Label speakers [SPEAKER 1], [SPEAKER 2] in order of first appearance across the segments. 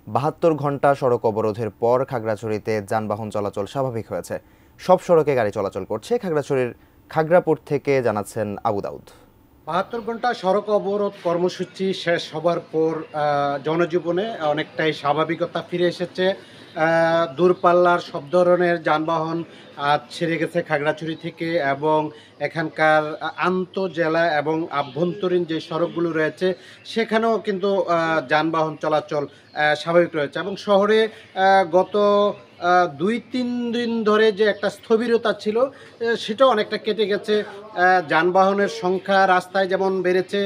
[SPEAKER 1] ৭২ ঘন্টা সড়ক অবরোধের পর খাগড়াছড়িতে যানবাহন চলাচল স্বাভাবিক হয়েছে। সব সড়কে গাড়ি চলাচল করছে। খাগড়াছড়ির খাগড়াপুর থেকে জানাচ্ছেন আবু দাউদ।
[SPEAKER 2] ৭২ ঘন্টা সড়ক অবরোধ কর্মসূচি শেষ হবার পর জনজীবনে অনেকটাই স্বাভাবিকতা ফিরে এসেছে। দূরপাল্লার সব ধরনের যানবাহন ছেড়ে গেছে খাগড়াছড়ি থেকে, এবং এখানকার আন্তঃজেলা এবং আভ্যন্তরীণ যে সড়কগুলো রয়েছে সেখানেও কিন্তু যানবাহন চলাচল স্বাভাবিক রয়েছে। এবং শহরে গত ২-৩ দিন ধরে যে একটা স্থবিরতা ছিল সেটাও অনেকটা কেটে গেছে। যানবাহনের সংখ্যা রাস্তায় যেমন বেড়েছে,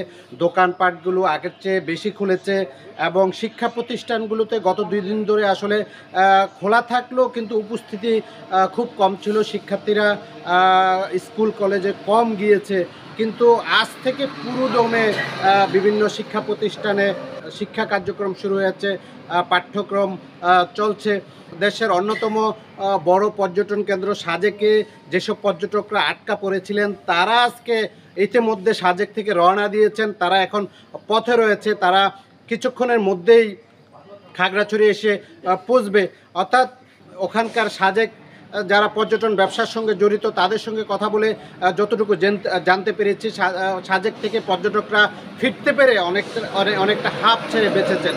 [SPEAKER 2] দোকানপাটগুলো আগের চেয়ে বেশি খুলেছে, এবং শিক্ষা প্রতিষ্ঠানগুলোতে গত ২ দিন ধরে আসলে খোলা থাকলেও কিন্তু উপস্থিতি খুব কম ছিল। শিক্ষার্থীরা স্কুল কলেজে কম গিয়েছে, কিন্তু আজ থেকে পুরোদমে বিভিন্ন শিক্ষা প্রতিষ্ঠানে শিক্ষা কার্যক্রম শুরু হয়েছে, পাঠ্যক্রম চলছে। দেশের অন্যতম বড় পর্যটন কেন্দ্র সাজেকে যেসব পর্যটকরা আটকা পড়েছিলেন তারা আজকে ইতিমধ্যে সাজেক থেকে রওনা দিয়েছেন। তারা এখন পথে রয়েছে, তারা কিছুক্ষণের মধ্যেই খাগড়াছড়ি এসে পৌঁছবে। অর্থাৎ ওখানকার সাজেক যারা পর্যটন ব্যবসার সঙ্গে জড়িত তাদের সঙ্গে কথা বলে যতটুকু জানতে পেরেছি, সাজেক থেকে পর্যটকরা ফিরতে পেরে অনেকটা হাঁপ ছেড়ে বেঁচেছেন।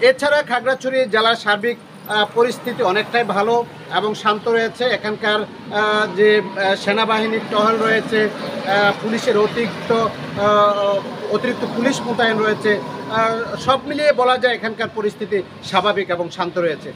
[SPEAKER 2] এছাড়া খাগড়াছড়ি জেলার সার্বিক পরিস্থিতি অনেকটাই ভালো এবং শান্ত রয়েছে। এখানকার যে সেনাবাহিনীর টহল রয়েছে, পুলিশের অতিরিক্ত পুলিশ মোতায়েন রয়েছে, সব মিলিয়ে বলা যায় এখানকার পরিস্থিতি স্বাভাবিক এবং শান্ত রয়েছে।